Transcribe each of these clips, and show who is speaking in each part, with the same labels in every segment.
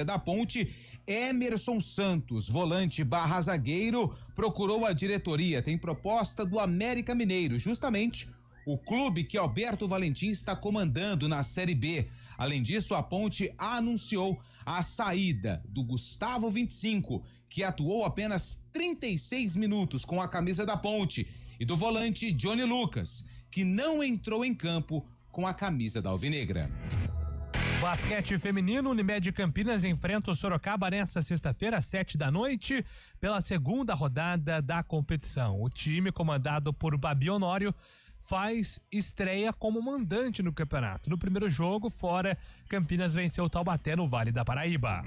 Speaker 1: da Ponte, Emerson Santos, volante barra zagueiro, procurou a diretoria. Tem proposta do América Mineiro, justamente o clube que Alberto Valentim está comandando na Série B. Além disso, a Ponte anunciou a saída do Gustavo 25, que atuou apenas 36 minutos com a camisa da Ponte, e do volante Johnny Lucas, que não entrou em campo com a camisa da Alvinegra.
Speaker 2: Basquete feminino, Unimed Campinas enfrenta o Sorocaba nesta sexta-feira, às 7h, pela segunda rodada da competição. O time, comandado por Babi Honório, faz estreia como mandante no campeonato. No primeiro jogo, fora, Campinas venceu o Taubaté no Vale da Paraíba.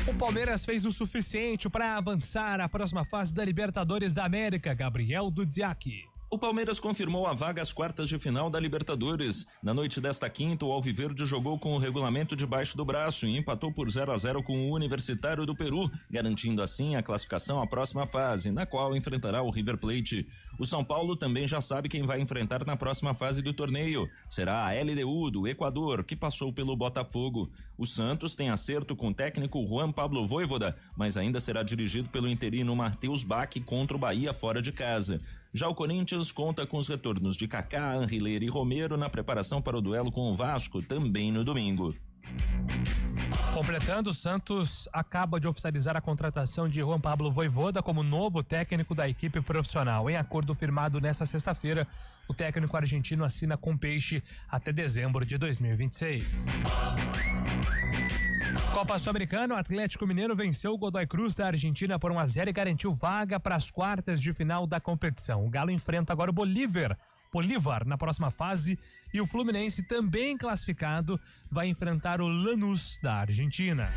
Speaker 2: O Palmeiras fez o suficiente para avançar à próxima fase da Libertadores da América. Gabriel Dudziak.
Speaker 3: O Palmeiras confirmou a vaga às quartas de final da Libertadores. Na noite desta quinta, o Alviverde jogou com o regulamento debaixo do braço e empatou por 0-0 com o Universitário do Peru, garantindo assim a classificação à próxima fase, na qual enfrentará o River Plate. O São Paulo também já sabe quem vai enfrentar na próxima fase do torneio. Será a LDU do Equador, que passou pelo Botafogo. O Santos tem acerto com o técnico Juan Pablo Vojvoda, mas ainda será dirigido pelo interino Matheus Bach contra o Bahia fora de casa. Já o Corinthians conta com os retornos de Kaká, Anrileira e Romero na preparação para o duelo com o Vasco, também no domingo.
Speaker 2: Completando, o Santos acaba de oficializar a contratação de Juan Pablo Vojvoda como novo técnico da equipe profissional. Em acordo firmado nesta sexta-feira, o técnico argentino assina com Peixe até dezembro de 2026. Copa Sul-Americana, o Atlético Mineiro venceu o Godoy Cruz da Argentina por 1-0 e garantiu vaga para as quartas de final da competição. O Galo enfrenta agora o Bolívar na próxima fase, e o Fluminense, também classificado, vai enfrentar o Lanús da Argentina.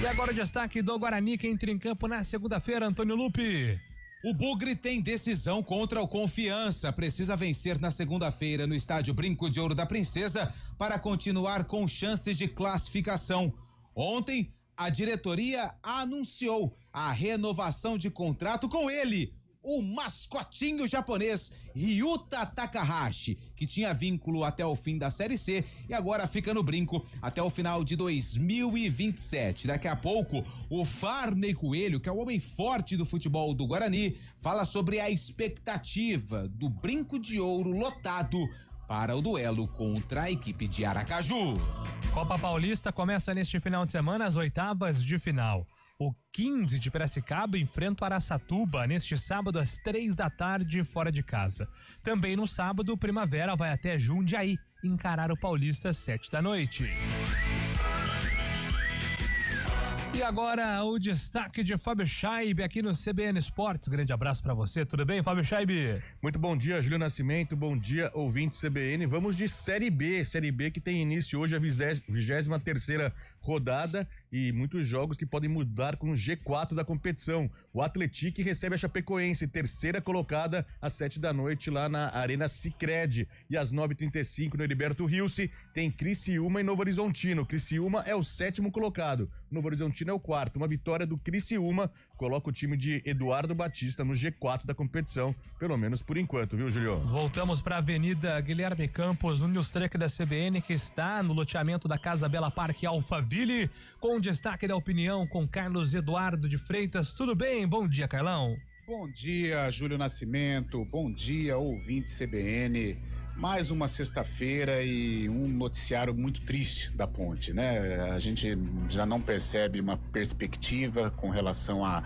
Speaker 2: E agora o destaque do Guarani, que entra em campo na segunda-feira, Antônio Lupi.
Speaker 1: O Bugre tem decisão contra o Confiança. Precisa vencer na segunda-feira no estádio Brinco de Ouro da Princesa para continuar com chances de classificação. Ontem, a diretoria anunciou a renovação de contrato com ele, o mascotinho japonês Ryuta Takahashi, que tinha vínculo até o fim da Série C e agora fica no Brinco até o final de 2027. Daqui a pouco, o Farney Coelho, que é o homem forte do futebol do Guarani, fala sobre a expectativa do Brinco de Ouro lotado para o duelo contra a equipe de Aracaju.
Speaker 2: Copa Paulista começa neste final de semana as oitavas de final. O 15 de Piracicaba enfrenta o Araçatuba neste sábado às 3h fora de casa. Também no sábado, o Primavera vai até Jundiaí encarar o Paulista às 7h. E agora o destaque de Fábio Scheibe aqui no CBN Esportes. Grande abraço pra você, tudo bem, Fábio Scheibe?
Speaker 4: Muito bom dia, Júlio Nascimento, bom dia, ouvinte CBN. Vamos de Série B que tem início hoje a 23ª rodada e muitos jogos que podem mudar com o G4 da competição. O Atlético recebe a Chapecoense, terceira colocada, às 7h lá na Arena Sicredi. E às 9h35 no Heriberto Rilse tem Criciúma e Novo Horizontino. Criciúma é o 7º colocado, Novo Horizontino é o 4º. Uma vitória do Criciúma coloca o time de Eduardo Batista no G4 da competição, pelo menos por enquanto, viu, Julio?
Speaker 2: Voltamos para a Avenida Guilherme Campos, no News Truck da CBN, que está no loteamento da Casa Bela Parque Alphaville, com destaque da opinião com Carlos Eduardo de Freitas. Tudo bem? Bom dia, Carlão.
Speaker 5: Bom dia, Júlio Nascimento. Bom dia, ouvinte CBN. Mais uma sexta-feira e um noticiário muito triste da Ponte, né? A gente já não percebe uma perspectiva com relação a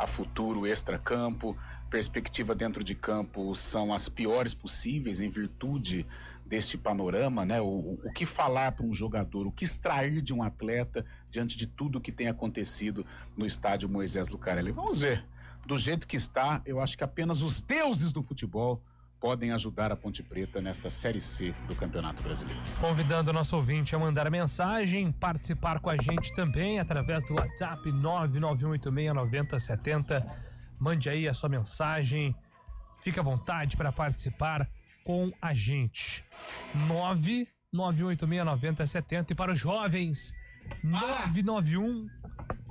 Speaker 5: futuro extracampo. Perspectiva dentro de campo são as piores possíveis em virtude deste panorama, né? O que falar para um jogador, o que extrair de um atleta diante de tudo que tem acontecido no estádio Moisés Lucarelli. Vamos ver. Do jeito que está, eu acho que apenas os deuses do futebol podem ajudar a Ponte Preta nesta Série C do Campeonato Brasileiro.
Speaker 2: Convidando o nosso ouvinte a mandar mensagem, participar com a gente também através do WhatsApp 991869070. Mande aí a sua mensagem, fique à vontade para participar com a gente. 991869070. E para os jovens, 991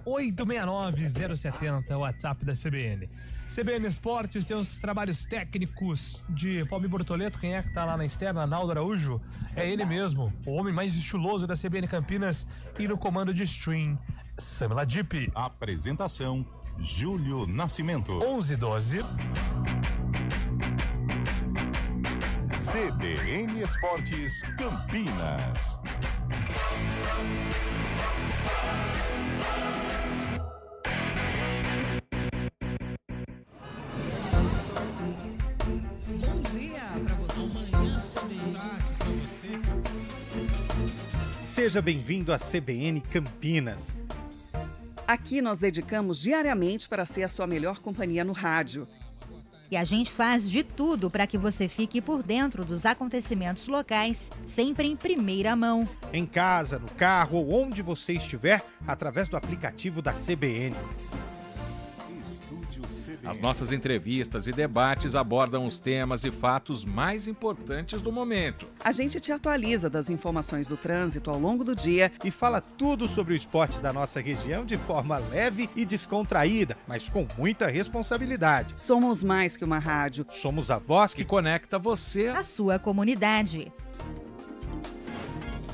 Speaker 2: 98869-070, o WhatsApp da CBN. CBN Esportes tem os trabalhos técnicos de Palmi Bortoleto. Quem é que tá lá na externa? Naldo Araújo. É ele mesmo, o homem mais estiloso da CBN Campinas, e no comando de stream, Samila Dipp.
Speaker 6: Apresentação, Júlio Nascimento.
Speaker 2: 11:12.
Speaker 6: CBN Esportes Campinas.
Speaker 7: Bom dia pra você. Amanhã, tarde pra você.
Speaker 8: Seja bem-vindo à CBN Campinas.
Speaker 9: Aqui nós dedicamos diariamente para ser a sua melhor companhia no rádio.
Speaker 10: E a gente faz de tudo para que você fique por dentro dos acontecimentos locais, sempre em primeira mão.
Speaker 8: Em casa, no carro ou onde você estiver, através do aplicativo da CBN.
Speaker 11: As nossas entrevistas e debates abordam os temas e fatos mais importantes do momento.
Speaker 9: A gente te atualiza das informações do trânsito ao longo do dia
Speaker 8: E fala tudo sobre o esporte da nossa região de forma leve e descontraída, mas com muita responsabilidade.
Speaker 9: Somos mais que uma rádio.
Speaker 8: Somos a voz
Speaker 11: Que
Speaker 8: que
Speaker 11: conecta você.
Speaker 10: A sua comunidade.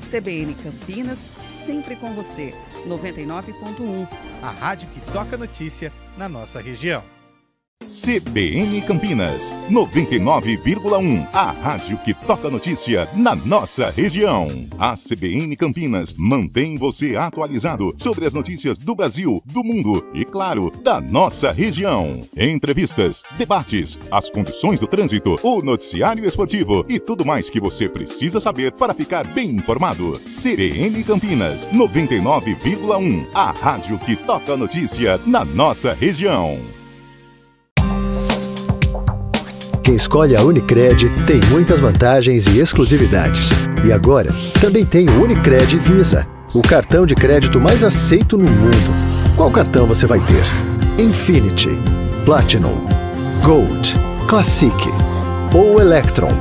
Speaker 9: CBN Campinas, sempre com você. 99.1.
Speaker 8: a rádio que toca notícia na nossa região.
Speaker 6: CBN Campinas, 99,1. A rádio que toca notícia na nossa região. A CBN Campinas mantém você atualizado sobre as notícias do Brasil, do mundo e, claro, da nossa região. Entrevistas, debates, as condições do trânsito, o noticiário esportivo e tudo mais que você precisa saber para ficar bem informado. CBN Campinas, 99,1. A rádio que toca notícia na nossa região.
Speaker 12: Quem escolhe a Unicred tem muitas vantagens e exclusividades. E agora, também tem o Unicred Visa, o cartão de crédito mais aceito no mundo. Qual cartão você vai ter? Infinity, Platinum, Gold, Classic ou Electron?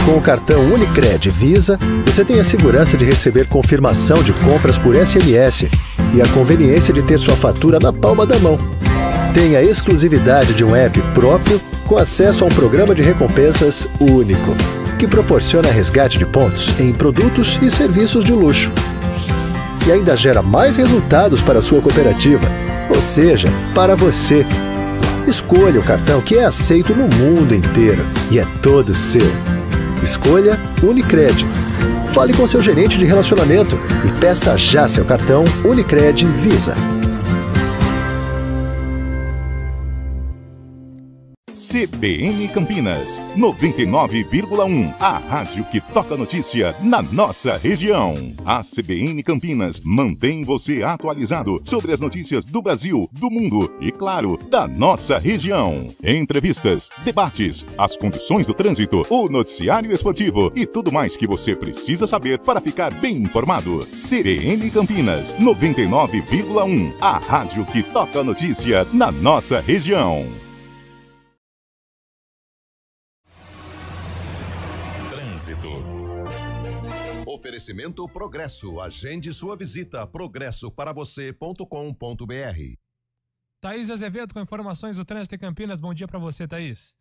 Speaker 12: Com o cartão Unicred Visa, você tem a segurança de receber confirmação de compras por SMS e a conveniência de ter sua fatura na palma da mão. Tem a exclusividade de um app próprio com acesso a um programa de recompensas único, que proporciona resgate de pontos em produtos e serviços de luxo. E ainda gera mais resultados para a sua cooperativa, ou seja, para você. Escolha o cartão que é aceito no mundo inteiro e é todo seu. Escolha Unicred. Fale com seu gerente de relacionamento e peça já seu cartão Unicred Visa.
Speaker 6: CBN Campinas, 99,1. A rádio que toca notícia na nossa região. A CBN Campinas mantém você atualizado sobre as notícias do Brasil, do mundo e, claro, da nossa região. Entrevistas, debates, as condições do trânsito, o noticiário esportivo e tudo mais que você precisa saber para ficar bem informado. CBN Campinas, 99,1. A rádio que toca notícia na nossa região.
Speaker 13: Oferecimento Progresso. Agende sua visita. progressoparavocê.com.br.
Speaker 2: Thaís Azevedo com informações do trânsito em Campinas. Bom dia para você, Thaís.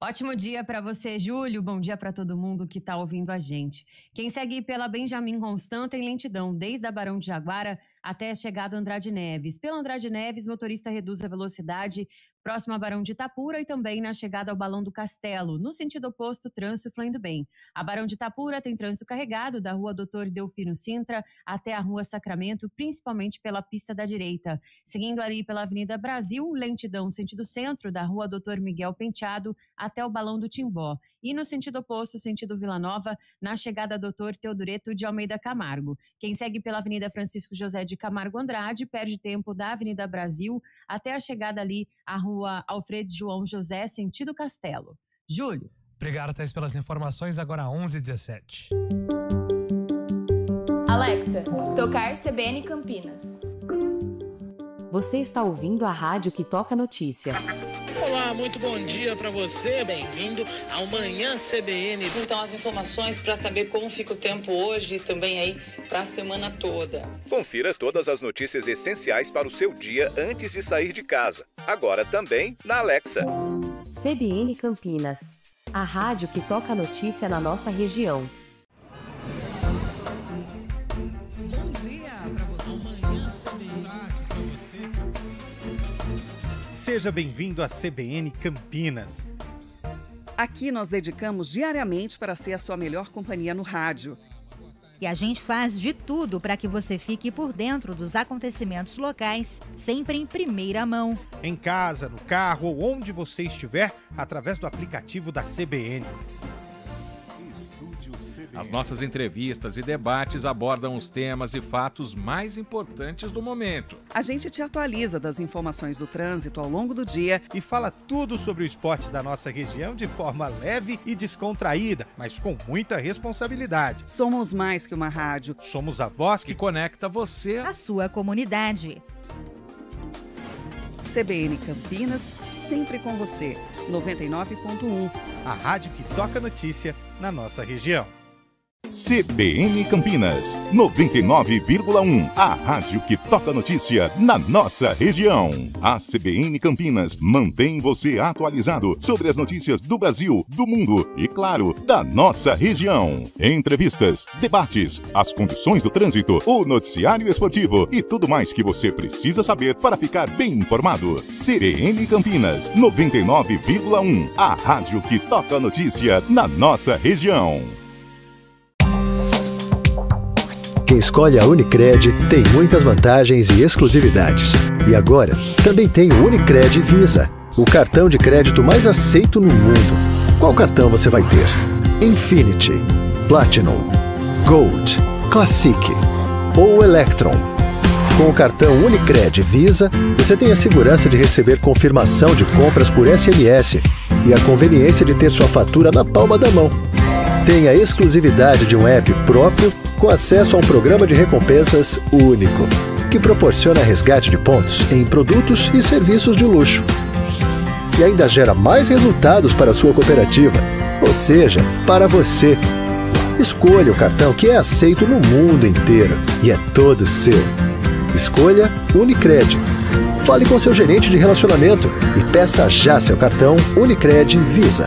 Speaker 14: Ótimo dia para você, Júlio. Bom dia para todo mundo que está ouvindo a gente. Quem segue pela Benjamin Constant tem lentidão, desde a Barão de Jaguara até a chegada Andrade Neves. Pela Andrade Neves, motorista reduz a velocidade próximo a Barão de Itapura e também na chegada ao Balão do Castelo. No sentido oposto, trânsito fluindo bem. A Barão de Itapura tem trânsito carregado da Rua Doutor Delfino Sintra até a Rua Sacramento, principalmente pela pista da direita. Seguindo ali pela Avenida Brasil, lentidão sentido centro da Rua Doutor Miguel Penteado até o Balão do Timbó. E no sentido oposto, sentido Vila Nova, na chegada Doutor Teodoreto de Almeida Camargo. Quem segue pela Avenida Francisco José de Camargo Andrade perde tempo da Avenida Brasil até a chegada ali à Rua Alfredo João José, sentido Castelo. Júlio.
Speaker 2: Obrigado, Thaís, pelas informações. Agora 11h17.
Speaker 15: Alexa, tocar CBN Campinas.
Speaker 16: Você está ouvindo a rádio que toca notícia.
Speaker 8: Olá,
Speaker 16: Olá, muito bom dia para você, bem-vindo ao Manhã CBN.
Speaker 17: Então, as informações para saber como fica o tempo hoje e também aí para a semana toda.
Speaker 18: Confira todas as notícias essenciais para o seu dia antes de sair de casa. Agora também na Alexa.
Speaker 19: CBN Campinas, a rádio que toca a notícia na nossa região.
Speaker 7: Bom dia para você. Manhã CBN.
Speaker 8: Seja bem-vindo à CBN Campinas.
Speaker 9: Aqui nós dedicamos diariamente para ser a sua melhor companhia no rádio.
Speaker 10: E a gente faz de tudo para que você fique por dentro dos acontecimentos locais, sempre em primeira mão.
Speaker 8: Em casa, no carro ou onde você estiver, através do aplicativo da CBN.
Speaker 11: As nossas entrevistas e debates abordam os temas e fatos mais importantes do momento.
Speaker 9: A gente te atualiza das informações do trânsito ao longo do dia
Speaker 8: e fala tudo sobre o esporte da nossa região de forma leve e descontraída, mas com muita responsabilidade.
Speaker 9: Somos mais que uma rádio.
Speaker 8: Somos a voz que
Speaker 11: conecta você
Speaker 10: à sua comunidade.
Speaker 9: CBN Campinas, sempre com você. 99.1.
Speaker 8: A rádio que toca notícia na nossa região.
Speaker 6: CBN Campinas, 99,1. A rádio que toca notícia na nossa região. A CBN Campinas mantém você atualizado sobre as notícias do Brasil, do mundo e, claro, da nossa região. Entrevistas, debates, as condições do trânsito, o noticiário esportivo e tudo mais que você precisa saber para ficar bem informado. CBN Campinas, 99,1. A rádio que toca a notícia na nossa região.
Speaker 12: Quem escolhe a Unicred tem muitas vantagens e exclusividades. E agora, também tem o Unicred Visa, o cartão de crédito mais aceito no mundo. Qual cartão você vai ter? Infinity, Platinum, Gold, Classic ou Electron? Com o cartão Unicred Visa, você tem a segurança de receber confirmação de compras por SMS e a conveniência de ter sua fatura na palma da mão. Tem a exclusividade de um app próprio com acesso a um programa de recompensas único, que proporciona resgate de pontos em produtos e serviços de luxo. E ainda gera mais resultados para a sua cooperativa, ou seja, para você. Escolha o cartão que é aceito no mundo inteiro e é todo seu. Escolha Unicred. Fale com seu gerente de relacionamento e peça já seu cartão Unicred Visa.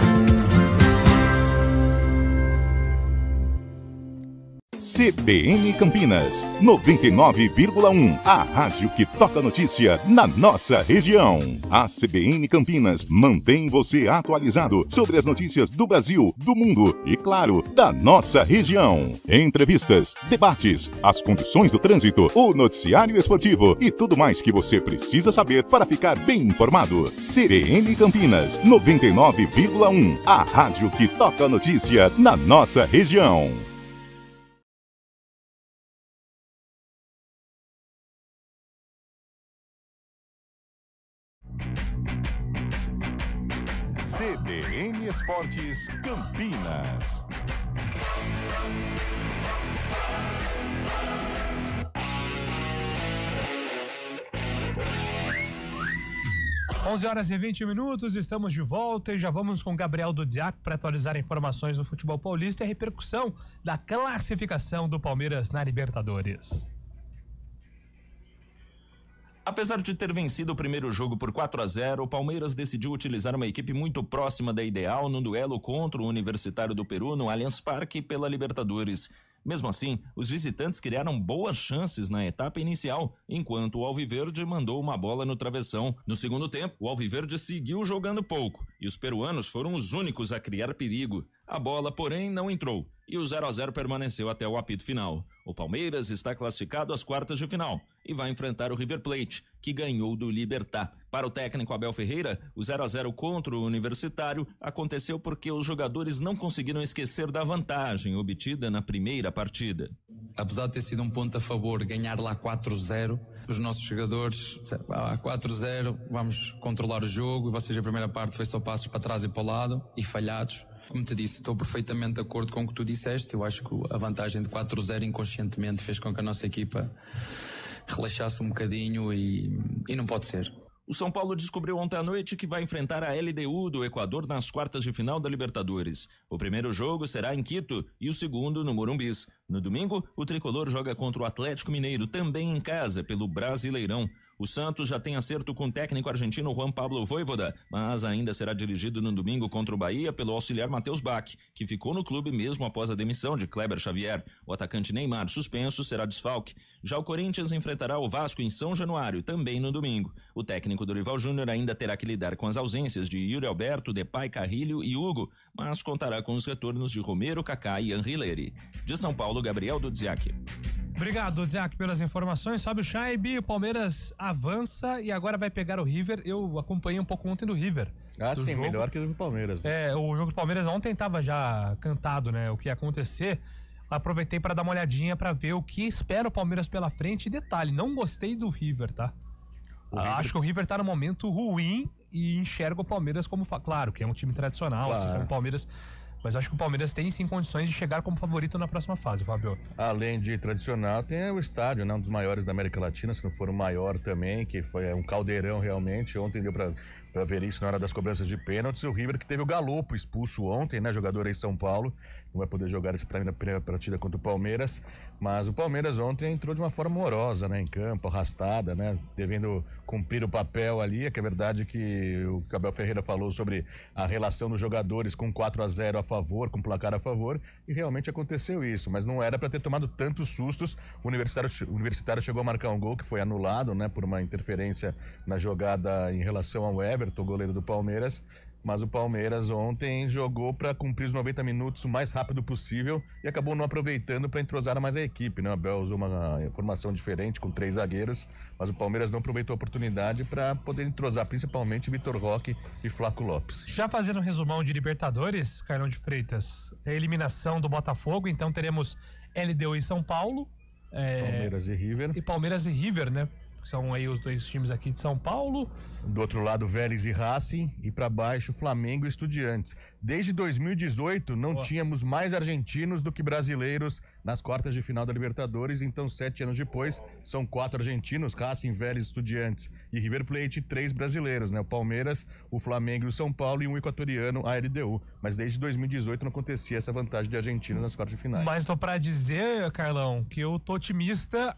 Speaker 6: CBN Campinas, 99,1. A rádio que toca notícia na nossa região. A CBN Campinas mantém você atualizado sobre as notícias do Brasil, do mundo e, claro, da nossa região. Entrevistas, debates, as condições do trânsito, o noticiário esportivo e tudo mais que você precisa saber para ficar bem informado. CBN Campinas, 99,1. A rádio que toca notícia na nossa região. CBN Esportes Campinas.
Speaker 2: Onze horas e 20 minutos, estamos de volta e já vamos com Gabriel Dudziak para atualizar informações do futebol paulista e a repercussão da classificação do Palmeiras na Libertadores.
Speaker 3: Apesar de ter vencido o primeiro jogo por 4-0, o Palmeiras decidiu utilizar uma equipe muito próxima da ideal no duelo contra o Universitário do Peru no Allianz Parque pela Libertadores. Mesmo assim, os visitantes criaram boas chances na etapa inicial, enquanto o Alviverde mandou uma bola no travessão. No segundo tempo, o Alviverde seguiu jogando pouco e os peruanos foram os únicos a criar perigo. A bola, porém, não entrou e o 0-0 permaneceu até o apito final. O Palmeiras está classificado às quartas de final e vai enfrentar o River Plate, que ganhou do Libertad. Para o técnico Abel Ferreira, o 0-0 contra o Universitário aconteceu porque os jogadores não conseguiram esquecer da vantagem obtida na primeira partida.
Speaker 20: Apesar de ter sido um ponto a favor, ganhar lá 4-0, os nossos jogadores, 4-0, vamos controlar o jogo, e vocês a primeira parte foi só passos para trás e para o lado, e falhados. Como te disse, estou perfeitamente de acordo com o que tu disseste. Eu acho que a vantagem de 4-0 inconscientemente fez com que a nossa equipa relaxasse um bocadinho e não pode ser.
Speaker 3: O São Paulo descobriu ontem à noite que vai enfrentar a LDU do Equador nas quartas de final da Libertadores. O primeiro jogo será em Quito e o segundo no Morumbis. No domingo, o tricolor joga contra o Atlético Mineiro, também em casa, pelo Brasileirão. O Santos já tem acerto com o técnico argentino Juan Pablo Voivoda, mas ainda será dirigido no domingo contra o Bahia pelo auxiliar Matheus Bach, que ficou no clube mesmo após a demissão de Kleber Xavier. O atacante Neymar, suspenso, será desfalque. Já o Corinthians enfrentará o Vasco em São Januário, também no domingo. O técnico Dorival Júnior ainda terá que lidar com as ausências de Yuri Alberto, Depay, Carrilho e Hugo, mas contará com os retornos de Romero, Kaká e Henrileri. De São Paulo, Gabriel Dudziak.
Speaker 2: Obrigado, Dudziak, pelas informações. Sobe o Scheibe, o Palmeiras avança e agora vai pegar o River. Eu acompanhei um pouco ontem do River.
Speaker 4: Sim, jogo. Melhor que o do Palmeiras.
Speaker 2: O jogo do Palmeiras ontem estava já cantado, né? O que ia acontecer. Aproveitei para dar uma olhadinha para ver o que espera o Palmeiras pela frente. E detalhe, não gostei do River, tá? Acho que o River tá num momento ruim e enxerga o Palmeiras como... Claro, que é um time tradicional,
Speaker 4: claro.
Speaker 2: Assim como o Palmeiras... Mas acho que o Palmeiras tem sim condições de chegar como favorito na próxima fase, Fábio.
Speaker 4: Além de tradicional, tem o estádio, né? Um dos maiores da América Latina, se não for o maior também, que foi um caldeirão realmente. Ontem deu pra ver isso na hora das cobranças de pênaltis. O River que teve o Galopo expulso ontem, né? Jogador aí em São Paulo. Não vai poder jogar esse na primeira partida contra o Palmeiras. Mas o Palmeiras ontem entrou de uma forma morosa, né? Em campo, arrastada, né? Devendo cumprir o papel ali. É que é verdade que o Abel Ferreira falou sobre a relação dos jogadores com 4-0 a favor, com placar a favor, e realmente aconteceu isso, mas não era para ter tomado tantos sustos. O Universitário chegou a marcar um gol que foi anulado, né, por uma interferência na jogada em relação ao Everton, goleiro do Palmeiras, mas o Palmeiras ontem jogou para cumprir os 90 minutos o mais rápido possível e acabou não aproveitando para entrosar mais a equipe, né? O Abel usou uma formação diferente com 3 zagueiros, mas o Palmeiras não aproveitou a oportunidade para poder entrosar principalmente Vitor Roque e Flaco Lopes.
Speaker 2: Já fazendo um resumão de Libertadores, Carlão de Freitas, a eliminação do Botafogo, então teremos LDU e São Paulo.
Speaker 4: Palmeiras e River.
Speaker 2: E Palmeiras e River, né? Que são aí os dois times aqui de São Paulo.
Speaker 4: Do outro lado, Vélez e Racing, e para baixo, Flamengo e Estudiantes. Desde 2018, não tínhamos mais argentinos do que brasileiros nas quartas de final da Libertadores, então 7 anos depois, são 4 argentinos, Racing, Vélez, Estudiantes e River Plate, 3 brasileiros, né? O Palmeiras, o Flamengo e o São Paulo e um equatoriano, a LDU. Mas desde 2018 não acontecia essa vantagem de argentino nas quartas de finais.
Speaker 2: Mas tô pra dizer, Carlão, que eu tô otimista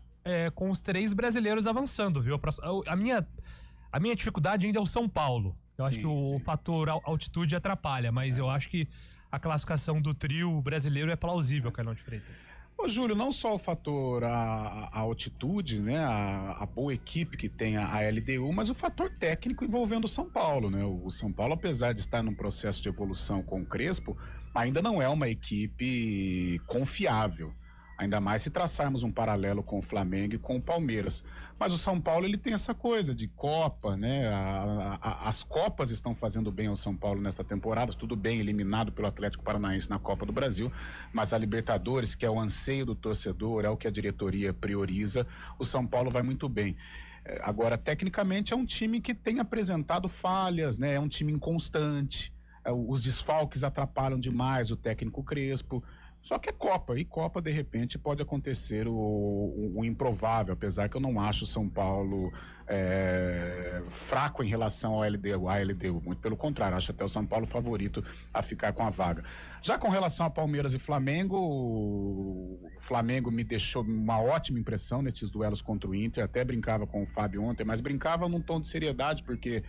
Speaker 2: com os 3 brasileiros avançando, viu? A minha dificuldade ainda é o São Paulo. Eu acho que o fator altitude atrapalha, mas eu acho que a classificação do trio brasileiro é plausível, Carlão de Freitas.
Speaker 5: Ô, Júlio, não só o fator a altitude, né, a boa equipe que tem a LDU, mas o fator técnico envolvendo o São Paulo, né? O São Paulo, apesar de estar num processo de evolução com o Crespo, ainda não é uma equipe confiável. Ainda mais se traçarmos um paralelo com o Flamengo e com o Palmeiras. Mas o São Paulo, ele tem essa coisa de Copa, né? As Copas estão fazendo bem ao São Paulo nesta temporada, tudo bem, eliminado pelo Atlético Paranaense na Copa do Brasil, mas a Libertadores, que é o anseio do torcedor, é o que a diretoria prioriza, o São Paulo vai muito bem. Agora, tecnicamente, é um time que tem apresentado falhas, né? É um time inconstante, os desfalques atrapalham demais o técnico Crespo. Só que é Copa, e Copa, de repente, pode acontecer o improvável, apesar que eu não acho o São Paulo fraco em relação ao LDU, muito pelo contrário, acho até o São Paulo favorito a ficar com a vaga. Já com relação a Palmeiras e Flamengo, o Flamengo me deixou uma ótima impressão nesses duelos contra o Inter, até brincava com o Fábio ontem, mas brincava num tom de seriedade, porque...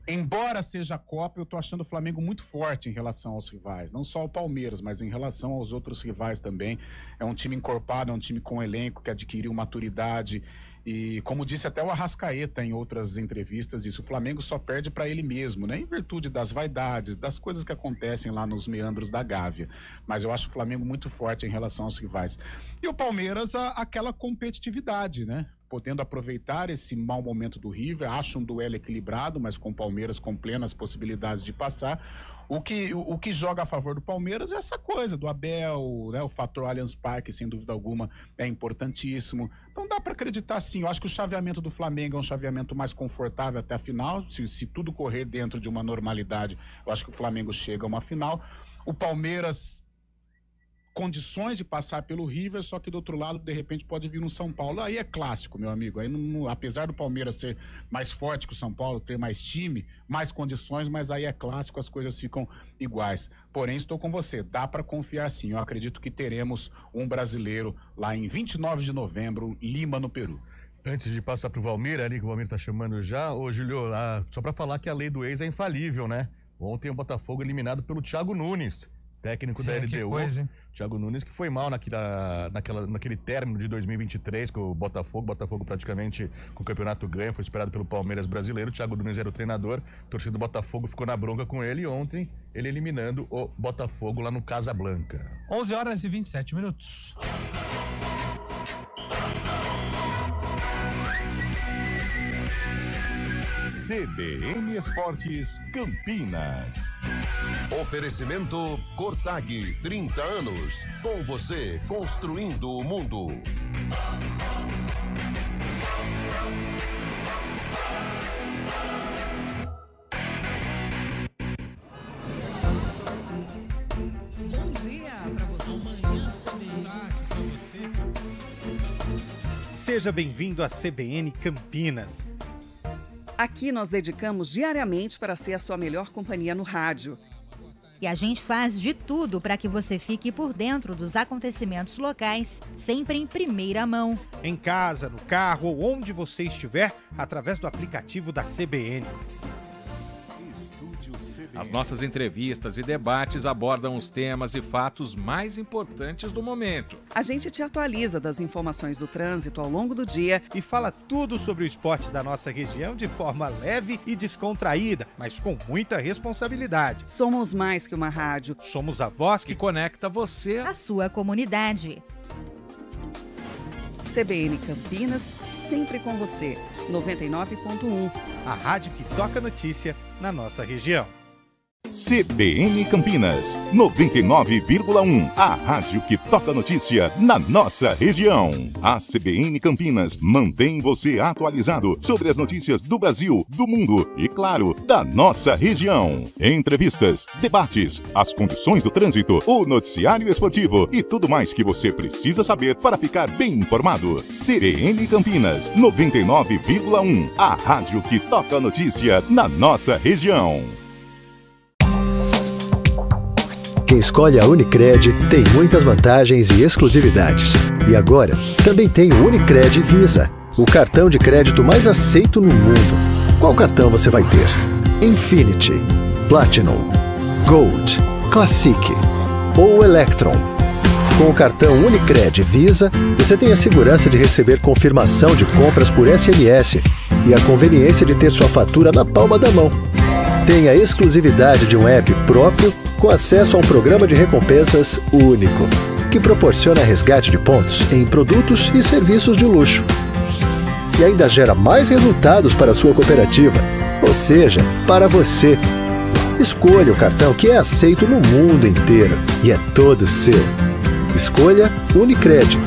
Speaker 5: Embora seja a Copa, eu tô achando o Flamengo muito forte em relação aos rivais. Não só o Palmeiras, mas em relação aos outros rivais também. É um time encorpado, é um time com elenco que adquiriu maturidade. E como disse até o Arrascaeta em outras entrevistas, disse, o Flamengo só perde para ele mesmo, né? Em virtude das vaidades, das coisas que acontecem lá nos meandros da Gávea. Mas eu acho o Flamengo muito forte em relação aos rivais. E o Palmeiras, aquela competitividade, né? Podendo aproveitar esse mau momento do River, acho um duelo equilibrado, mas com o Palmeiras com plenas possibilidades de passar. O que joga a favor do Palmeiras é essa coisa do Abel, né? O fator Allianz Parque, sem dúvida alguma, é importantíssimo. Então dá para acreditar sim. Eu acho que o chaveamento do Flamengo é um chaveamento mais confortável até a final. Se tudo correr dentro de uma normalidade, eu acho que o Flamengo chega a uma final. O Palmeiras condições de passar pelo River, só que do outro lado, de repente, pode vir um São Paulo. Aí é clássico, meu amigo. Aí, apesar do Palmeiras ser mais forte que o São Paulo, ter mais time, mais condições, mas aí é clássico, as coisas ficam iguais. Porém, estou com você, dá para confiar sim. Eu acredito que teremos um brasileiro lá em 29 de novembro, Lima, no Peru.
Speaker 4: Antes de passar pro Valmir, ali que o Valmir tá chamando já, ô Júlio, só para falar que a lei do ex é infalível, né? Ontem o Botafogo eliminado pelo Thiago Nunes, técnico da LDU.
Speaker 2: Que coisa, hein?
Speaker 4: Thiago Nunes, que foi mal naquele término de 2023 com o Botafogo praticamente com o campeonato ganho, foi esperado pelo Palmeiras brasileiro. O Thiago Nunes era o treinador, a torcida do Botafogo ficou na bronca com ele e ontem ele eliminando o Botafogo lá no Casablanca.
Speaker 2: 11h27.
Speaker 6: CBN Esportes Campinas.
Speaker 13: Oferecimento Cortag, 30 anos. Com você, construindo o mundo.
Speaker 7: Bom dia pra você. Amanhã pra você.
Speaker 8: Seja bem-vindo à CBN Campinas.
Speaker 9: Aqui nós dedicamos diariamente para ser a sua melhor companhia no rádio.
Speaker 10: E a gente faz de tudo para que você fique por dentro dos acontecimentos locais, sempre em primeira mão.
Speaker 8: Em casa, no carro ou onde você estiver, através do aplicativo da CBN.
Speaker 11: As nossas entrevistas e debates abordam os temas e fatos mais importantes do momento.
Speaker 9: A gente te atualiza das informações do trânsito ao longo do dia
Speaker 8: e fala tudo sobre o esporte da nossa região de forma leve e descontraída, mas com muita responsabilidade.
Speaker 9: Somos mais que uma rádio.
Speaker 8: Somos a voz
Speaker 11: que conecta você
Speaker 10: à sua comunidade.
Speaker 9: CBN Campinas, sempre com você. 99.1.
Speaker 8: A rádio que toca notícia na nossa região.
Speaker 6: CBN Campinas, 99,1. A rádio que toca notícia na nossa região. A CBN Campinas mantém você atualizado sobre as notícias do Brasil, do mundo e, claro, da nossa região. Entrevistas, debates, as condições do trânsito, o noticiário esportivo e tudo mais que você precisa saber para ficar bem informado. CBN Campinas, 99,1. A rádio que toca notícia na nossa região.
Speaker 12: Quem escolhe a Unicred tem muitas vantagens e exclusividades. E agora, também tem o Unicred Visa, o cartão de crédito mais aceito no mundo. Qual cartão você vai ter? Infinity, Platinum, Gold, Classic ou Electron? Com o cartão Unicred Visa, você tem a segurança de receber confirmação de compras por SMS e a conveniência de ter sua fatura na palma da mão. Tem a exclusividade de um app próprio com acesso a um programa de recompensas único, que proporciona resgate de pontos em produtos e serviços de luxo. E ainda gera mais resultados para a sua cooperativa, ou seja, para você. Escolha o cartão que é aceito no mundo inteiro e é todo seu. Escolha Unicred.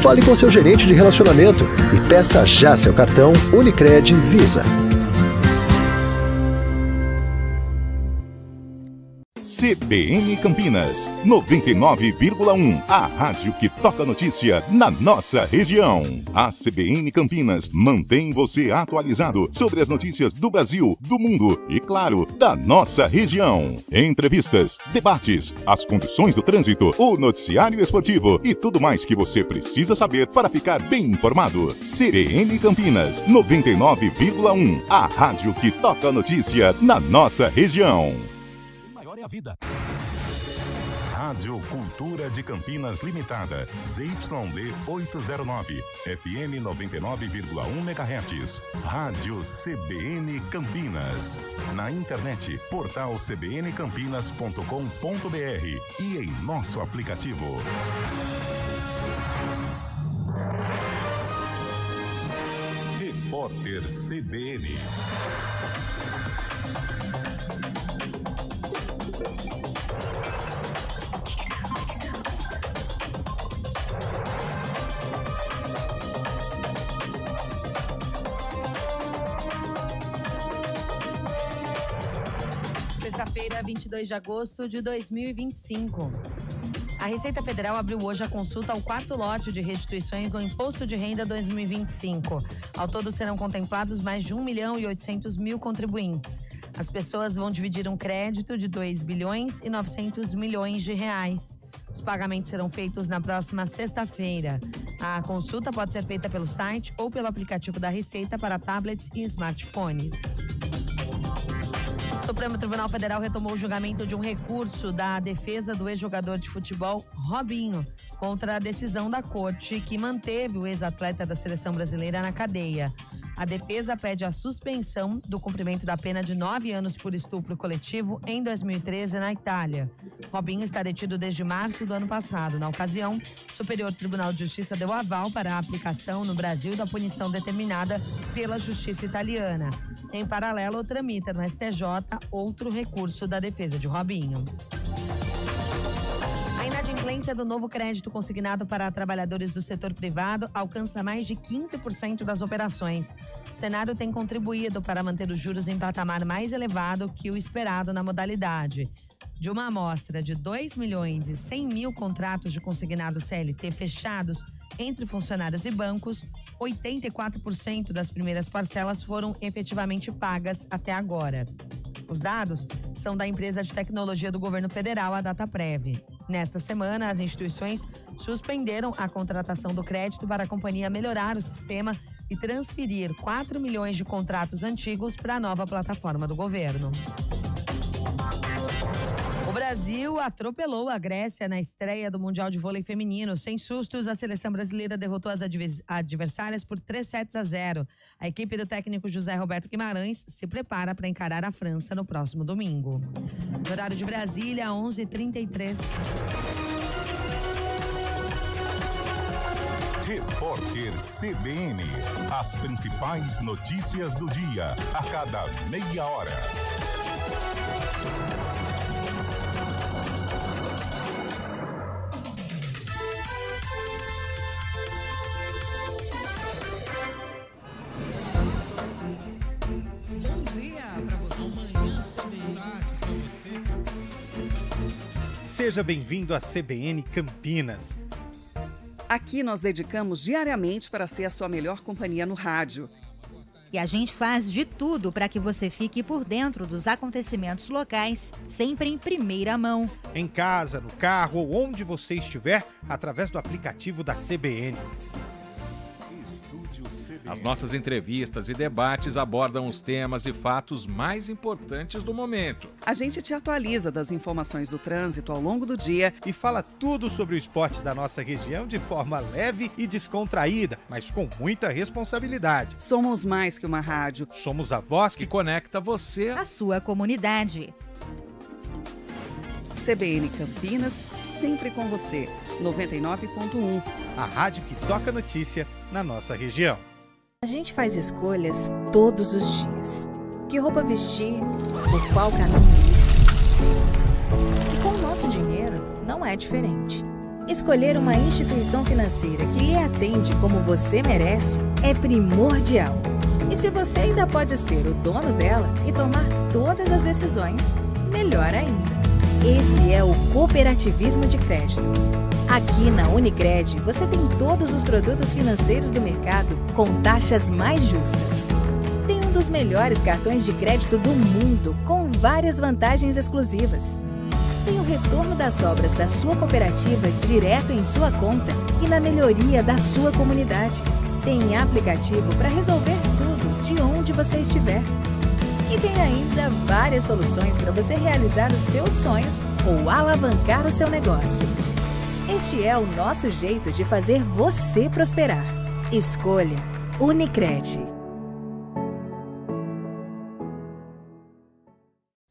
Speaker 12: Fale com seu gerente de relacionamento e peça já seu cartão Unicred Visa.
Speaker 6: CBN Campinas, 99,1. A rádio que toca notícia na nossa região. A CBN Campinas mantém você atualizado sobre as notícias do Brasil, do mundo e, claro, da nossa região. Entrevistas, debates, as condições do trânsito, o noticiário esportivo e tudo mais que você precisa saber para ficar bem informado. CBN Campinas, 99,1. A rádio que toca notícia na nossa região.
Speaker 13: A vida.
Speaker 6: Rádio Cultura de Campinas Limitada, ZYD 809, FM 99,1 MHz. Rádio CBN Campinas. Na internet, portal cbncampinas.com.br e em nosso aplicativo. Repórter CBN.
Speaker 21: Sexta-feira, 22 de agosto de 2025. A Receita Federal abriu hoje a consulta ao quarto lote de restituições do Imposto de Renda 2025. Ao todo serão contemplados mais de 1.800.000 contribuintes. As pessoas vão dividir um crédito de 2 bilhões e 900 milhões de reais. Os pagamentos serão feitos na próxima sexta-feira. A consulta pode ser feita pelo site ou pelo aplicativo da Receita para tablets e smartphones. O Supremo Tribunal Federal retomou o julgamento de um recurso da defesa do ex-jogador de futebol Robinho contra a decisão da corte que manteve o ex-atleta da seleção brasileira na cadeia. A defesa pede a suspensão do cumprimento da pena de 9 anos por estupro coletivo em 2013 na Itália. Robinho está detido desde março do ano passado. Na ocasião, o Superior Tribunal de Justiça deu aval para a aplicação no Brasil da punição determinada pela Justiça italiana. Em paralelo, tramita no STJ outro recurso da defesa de Robinho. A inadimplência do novo crédito consignado para trabalhadores do setor privado alcança mais de 15% das operações. O cenário tem contribuído para manter os juros em patamar mais elevado que o esperado na modalidade. De uma amostra de 2.100.000 contratos de consignado CLT fechados entre funcionários e bancos, 84% das primeiras parcelas foram efetivamente pagas até agora. Os dados são da empresa de tecnologia do governo federal, a Dataprev. Nesta semana, as instituições suspenderam a contratação do crédito para a companhia melhorar o sistema e transferir 4 milhões de contratos antigos para a nova plataforma do governo. O Brasil atropelou a Grécia na estreia do Mundial de Vôlei Feminino. Sem sustos, a seleção brasileira derrotou as adversárias por 3-0. A equipe do técnico José Roberto Guimarães se prepara para encarar a França no próximo domingo. No horário de Brasília, 11h33.
Speaker 6: Repórter CBN. As principais notícias do dia, a cada meia hora.
Speaker 7: Bom dia pra você. Amanhã CBN.
Speaker 8: Seja bem-vindo à CBN Campinas.
Speaker 9: Aqui nós dedicamos diariamente para ser a sua melhor companhia no rádio.
Speaker 10: E a gente faz de tudo para que você fique por dentro dos acontecimentos locais, sempre em primeira mão.
Speaker 8: Em casa, no carro ou onde você estiver, através do aplicativo da CBN.
Speaker 11: As nossas entrevistas e debates abordam os temas e fatos mais importantes do momento.
Speaker 9: A gente te atualiza das informações do trânsito ao longo do dia
Speaker 8: e fala tudo sobre o esporte da nossa região de forma leve e descontraída, mas com muita responsabilidade.
Speaker 9: Somos mais que uma rádio.
Speaker 8: Somos a voz que
Speaker 11: conecta você
Speaker 10: à sua comunidade.
Speaker 9: CBN Campinas, sempre com você. 99.1.
Speaker 8: A rádio que toca notícia na nossa região.
Speaker 22: A gente faz escolhas todos os dias. Que roupa vestir, por qual caminho ir. E com o nosso dinheiro não é diferente. Escolher uma instituição financeira que lhe atende como você merece é primordial. E se você ainda pode ser o dono dela e tomar todas as decisões, melhor ainda. Esse é o cooperativismo de crédito. Aqui na Unicred, você tem todos os produtos financeiros do mercado com taxas mais justas. Tem um dos melhores cartões de crédito do mundo, com várias vantagens exclusivas. Tem o retorno das sobras da sua cooperativa direto em sua conta e na melhoria da sua comunidade. Tem aplicativo para resolver tudo de onde você estiver. E tem ainda várias soluções para você realizar os seus sonhos ou alavancar o seu negócio. Este é o nosso jeito de fazer você prosperar. Escolha Unicred.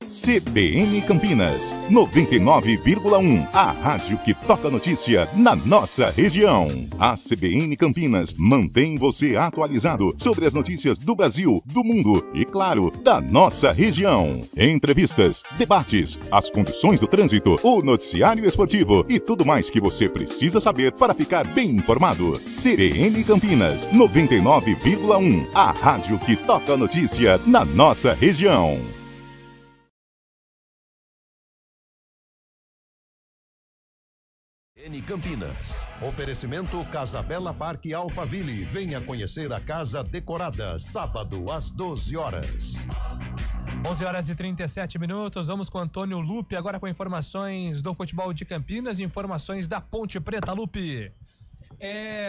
Speaker 6: CBN Campinas, 99,1. A rádio que toca notícia na nossa região. A CBN Campinas mantém você atualizado sobre as notícias do Brasil, do mundo e, claro, da nossa região. Entrevistas, debates, as condições do trânsito, o noticiário esportivo e tudo mais que você precisa saber para ficar bem informado. CBN Campinas, 99,1. A rádio que toca notícia na nossa região.
Speaker 13: Campinas. Oferecimento Casa Bela Parque Alphaville. Venha conhecer a casa decorada, sábado às 12 horas.
Speaker 2: 11h37. Vamos com Antônio Lupe, agora com informações do futebol de Campinas, informações da Ponte Preta. Lupe.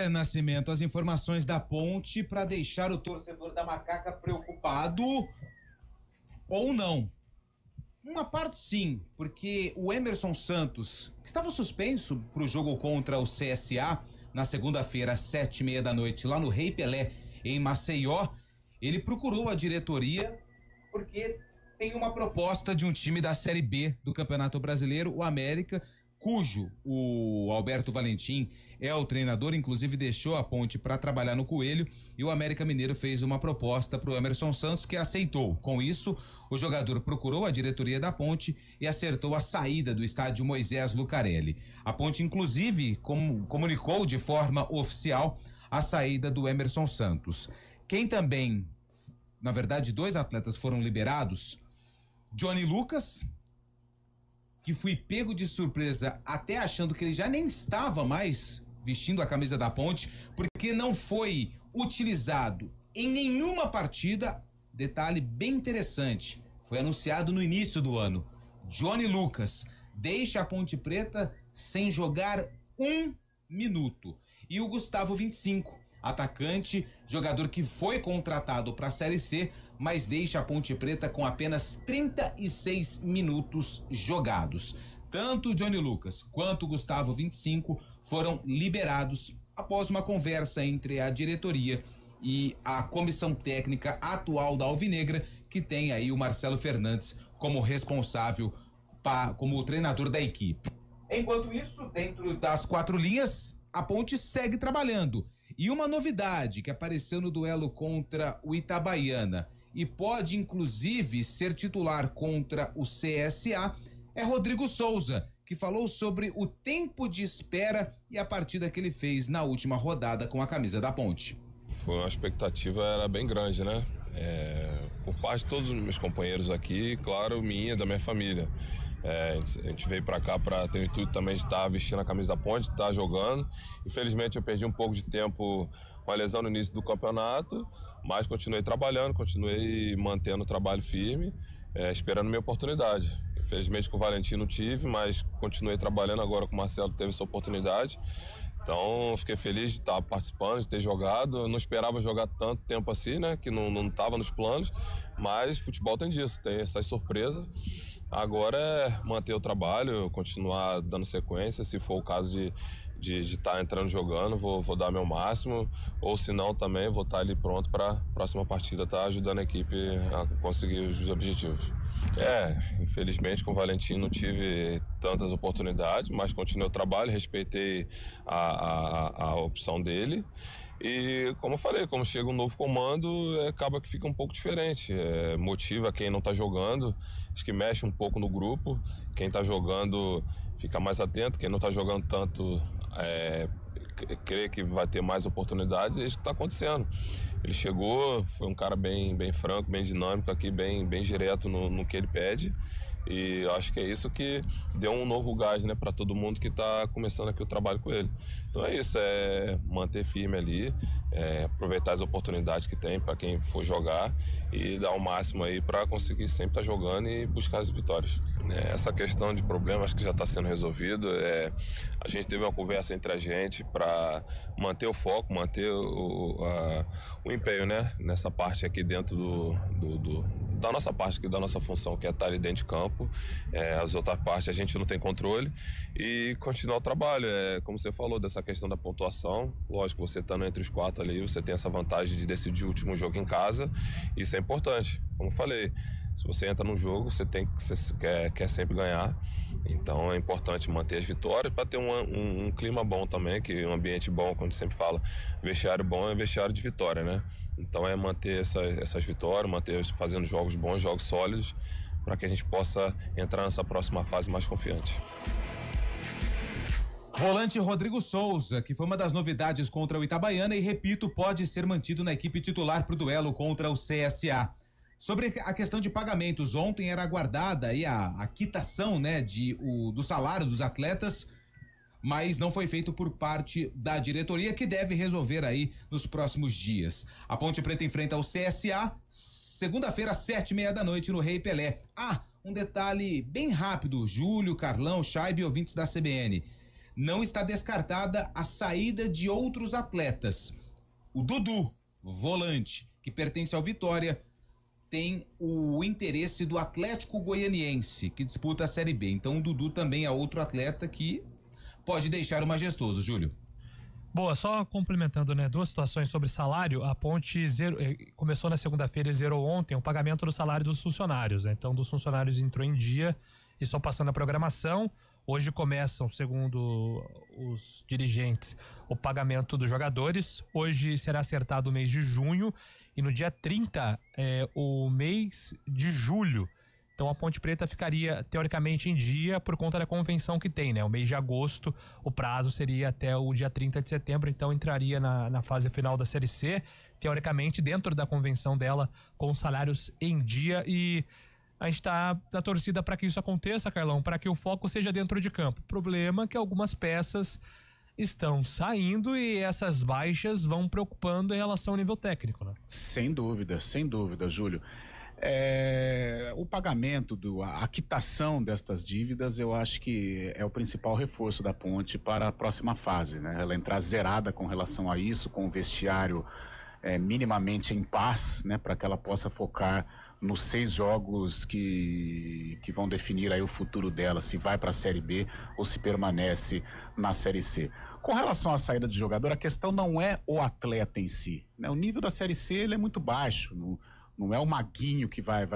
Speaker 1: Nascimento, as informações da Ponte para deixar o torcedor da Macaca preocupado ou não. Uma parte sim, porque o Emerson Santos, que estava suspenso para o jogo contra o CSA na segunda-feira às 19h30 lá no Rei Pelé, em Maceió, ele procurou a diretoria porque tem uma proposta de um time da Série B do Campeonato Brasileiro, o América, cujo o Alberto Valentim é o treinador, inclusive deixou a Ponte para trabalhar no Coelho, e o América Mineiro fez uma proposta para o Emerson Santos, que aceitou. Com isso, o jogador procurou a diretoria da Ponte e acertou a saída do estádio Moisés Lucarelli. A Ponte, inclusive, comunicou de forma oficial a saída do Emerson Santos. Quem também, na verdade, 2 atletas foram liberados, Johnny Lucas, que foi pego de surpresa até achando que ele já nem estava mais vestindo a camisa da Ponte, porque não foi utilizado em nenhuma partida. Detalhe bem interessante, foi anunciado no início do ano. Johnny Lucas deixa a Ponte Preta sem jogar 1 minuto. E o Gustavo 25, atacante, jogador que foi contratado para a Série C, mas deixa a Ponte Preta com apenas 36 minutos jogados. Tanto o Johnny Lucas quanto o Gustavo 25 foram liberados após uma conversa entre a diretoria e a comissão técnica atual da Alvinegra, que tem aí o Marcelo Fernandes como responsável, como treinador da equipe. Enquanto isso, dentro das 4 linhas, a Ponte segue trabalhando. E uma novidade que apareceu no duelo contra o Itabaiana e pode inclusive ser titular contra o CSA é Rodrigo Souza, que falou sobre o tempo de espera e a partida que ele fez na última rodada com a camisa da Ponte.
Speaker 14: Foi uma expectativa, era bem grande, né? Por parte de todos os meus companheiros aqui, claro, minha, da minha família. A gente veio pra cá para ter o intuito também de estar vestindo a camisa da Ponte, estar jogando. Infelizmente eu perdi um pouco de tempo com a lesão no início do campeonato, mas continuei trabalhando, continuei mantendo o trabalho firme, esperando minha oportunidade. Infelizmente com o Valentim não tive, mas continuei trabalhando. Agora com o Marcelo teve essa oportunidade. Então, fiquei feliz de estar participando, de ter jogado. Eu não esperava jogar tanto tempo assim, né? Que não estava nos planos. Mas futebol tem disso, tem essas surpresas. Agora é manter o trabalho, continuar dando sequência. Se for o caso de estar entrando jogando, vou dar meu máximo. Ou se não, também vou estar ali pronto para a próxima partida estar ajudando a equipe a conseguir os objetivos. Infelizmente com o Valentim não tive tantas oportunidades, mas continuei o trabalho, respeitei a opção dele. E como eu falei, como chega um novo comando, acaba que fica um pouco diferente. Motiva quem não está jogando, acho que mexe um pouco no grupo. Quem está jogando fica mais atento, quem não está jogando tanto crê que vai ter mais oportunidades, e é isso que está acontecendo. Ele chegou, foi um cara bem franco, bem dinâmico aqui, bem direto no que ele pede. E eu acho que é isso que deu um novo gás, né, para todo mundo que está começando aqui o trabalho com ele. Então é isso, manter firme ali, aproveitar as oportunidades que tem para quem for jogar e dar o máximo aí para conseguir sempre estar jogando e buscar as vitórias. Essa questão de problema acho que já está sendo resolvido. A gente teve uma conversa entre a gente para manter o foco, manter o empenho, né, nessa parte aqui dentro da nossa parte, da nossa função, que é estar ali dentro de campo. As outras partes a gente não tem controle, e continuar o trabalho. Como você falou, dessa questão da pontuação, lógico, você estando entre os 4 ali, você tem essa vantagem de decidir o último jogo em casa. Isso é importante, como eu falei. Se você entra num jogo, você quer sempre ganhar. Então é importante manter as vitórias para ter um clima bom também, que um ambiente bom, quando sempre fala vestiário bom, é vestiário de vitória, né? Então é manter essas vitórias, fazendo jogos bons, jogos sólidos, para que a gente possa entrar nessa próxima fase mais confiante.
Speaker 1: Volante Rodrigo Souza, que foi uma das novidades contra o Itabaiana e, repito, pode ser mantido na equipe titular para o duelo contra o CSA. Sobre a questão de pagamentos, ontem era aguardada aí a quitação, né, do salário dos atletas. mas não foi feito por parte da diretoria, que deve resolver aí nos próximos dias. A Ponte Preta enfrenta o CSA, segunda-feira, 19h30 no Rei Pelé. Um detalhe bem rápido, Júlio, Carlão, Chaibe e ouvintes da CBN. Não está descartada a saída de outros atletas. O Dudu, volante, que pertence ao Vitória, tem o interesse do Atlético Goianiense, que disputa a Série B. Então o Dudu também é outro atleta que pode deixar o Majestoso, Júlio.
Speaker 2: Boa, só complementando, né, duas situações sobre salário. A Ponte começou na segunda-feira e zerou ontem o pagamento do salário dos funcionários, né? Então, dos funcionários entrou em dia e só passando a programação. Hoje começam, segundo os dirigentes, o pagamento dos jogadores. Hoje será acertado o mês de junho e no dia 30 o mês de julho. Então a Ponte Preta ficaria teoricamente em dia por conta da convenção que tem, né? O mês de agosto, o prazo seria até o dia 30 de setembro, então entraria na fase final da Série C, teoricamente dentro da convenção dela, com salários em dia. E a gente tá na torcida para que isso aconteça, Carlão, para que o foco seja dentro de campo. O problema é que algumas peças estão saindo e essas baixas vão preocupando em relação ao nível técnico, né?
Speaker 5: Sem dúvida, Júlio. O pagamento, a quitação destas dívidas, eu acho que é o principal reforço da Ponte para a próxima fase, né? Ela entrar zerada com relação a isso, com o vestiário minimamente em paz, né? Para que ela possa focar nos 6 jogos que vão definir aí o futuro dela, se vai para a Série B ou se permanece na Série C. Com relação à saída de jogador, a questão não é o atleta em si, né? O nível da Série C ele é muito baixo, não é o Maguinho que vai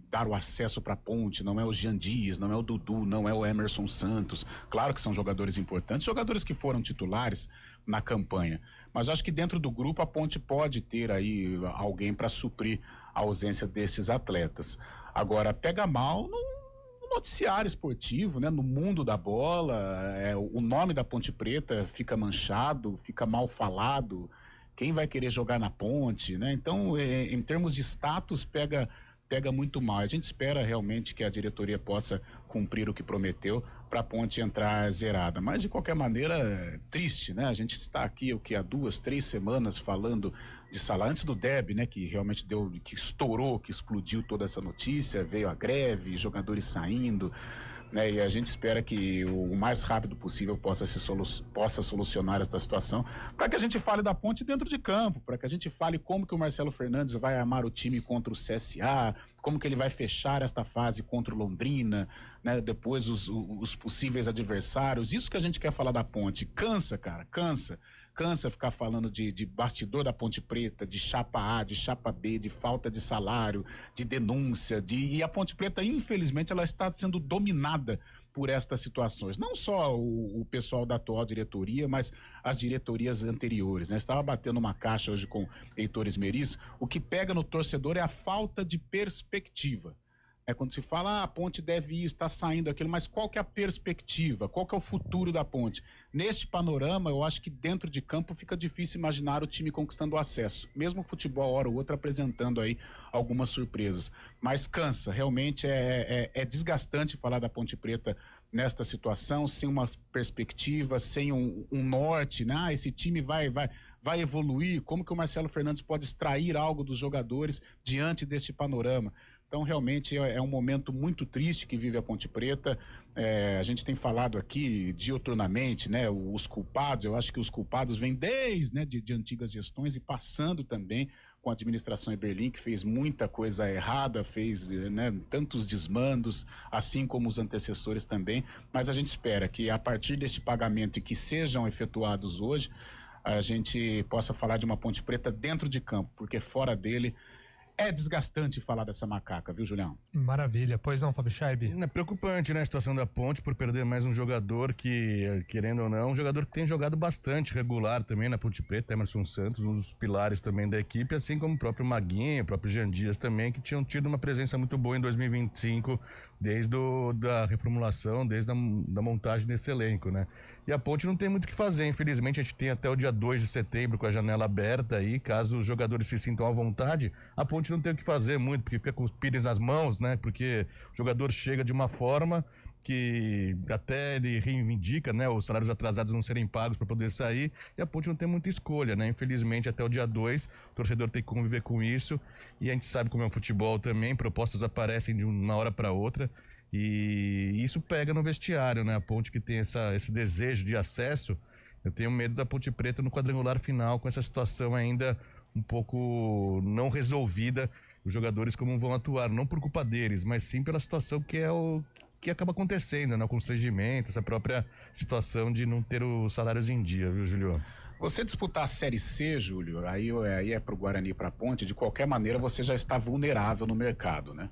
Speaker 5: dar o acesso para a Ponte, não é o Jean Dias, não é o Dudu, não é o Emerson Santos. Claro que são jogadores importantes, jogadores que foram titulares na campanha. Mas acho que dentro do grupo a Ponte pode ter aí alguém para suprir a ausência desses atletas. Agora, pega mal no noticiário esportivo, né? No mundo da bola, o nome da Ponte Preta fica manchado, fica mal falado. Quem vai querer jogar na Ponte, né? Então, em termos de status, pega muito mal. A gente espera realmente que a diretoria possa cumprir o que prometeu para a Ponte entrar zerada. Mas, de qualquer maneira, é triste, né? A gente está aqui, há 2, 3 semanas falando de salário, antes do Deb, né? Que realmente que estourou, que explodiu toda essa notícia, veio a greve, jogadores saindo, né? E a gente espera que o mais rápido possível possa solucionar esta situação, para que a gente fale da Ponte dentro de campo, para que a gente fale como que o Marcelo Fernandes vai armar o time contra o CSA, como que ele vai fechar esta fase contra o Londrina, né? Depois os possíveis adversários. Isso que a gente quer falar da Ponte. Cansa, cara, cansa ficar falando de bastidor da Ponte Preta, de chapa A, de chapa B, de falta de salário, de denúncia, e a Ponte Preta, infelizmente, ela está sendo dominada por estas situações. Não só o pessoal da atual diretoria, mas as diretorias anteriores, né? Estava batendo uma caixa hoje com Heitor Esmeriz. O que pega no torcedor é a falta de perspectiva. Quando se fala, a Ponte deve ir, está saindo aquilo, mas qual que é a perspectiva? Qual que é o futuro da Ponte? Neste panorama, eu acho que dentro de campo fica difícil imaginar o time conquistando o acesso. Mesmo o futebol, hora ou outra, apresentando aí algumas surpresas. Mas cansa, realmente é desgastante falar da Ponte Preta nesta situação, sem uma perspectiva, sem um norte, né? Esse time vai evoluir, como que o Marcelo Fernandes pode extrair algo dos jogadores diante deste panorama? Então, realmente, é um momento muito triste que vive a Ponte Preta. A gente tem falado aqui diuturnamente, né? Os culpados, eu acho que os culpados vêm desde, né, de antigas gestões e passando também com a administração Eberlin, que fez muita coisa errada, fez, né, tantos desmandos, assim como os antecessores também. Mas a gente espera que, a partir deste pagamento e que sejam efetuados hoje, a gente possa falar de uma Ponte Preta dentro de campo, porque fora dele é desgastante falar dessa macaca, viu, Julião?
Speaker 2: Maravilha. Pois não, Fábio Scheibe?
Speaker 4: É preocupante, né, a situação da Ponte por perder mais um jogador que, querendo ou não, um jogador que tem jogado bastante regular também na Ponte Preta, Emerson Santos, um dos pilares também da equipe, assim como o próprio Maguinho, o próprio Jean Dias também, que tinham tido uma presença muito boa em 2025, desde da reformulação, desde a montagem desse elenco, né? E a Ponte não tem muito o que fazer, infelizmente a gente tem até o dia 2 de setembro com a janela aberta aí, caso os jogadores se sintam à vontade, a Ponte não tem o que fazer muito, porque fica com os pires nas mãos, né? Porque o jogador chega de uma forma que até ele reivindica, né, os salários atrasados não serem pagos para poder sair, e a Ponte não tem muita escolha, né? Infelizmente, até o dia 2, o torcedor tem que conviver com isso, e a gente sabe como é o futebol também, propostas aparecem de uma hora para outra, e isso pega no vestiário, né? A Ponte que tem esse desejo de acesso, eu tenho medo da Ponte Preta no quadrangular final, com essa situação ainda um pouco não resolvida, os jogadores como vão atuar, não por culpa deles, mas sim pela situação que é o que acaba acontecendo, né? O constrangimento, essa própria situação de não ter os salários em dia, viu, Júlio?
Speaker 5: Você disputar a Série C, Júlio, aí é pro Guarani e pra Ponte, de qualquer maneira você já está vulnerável no mercado, né?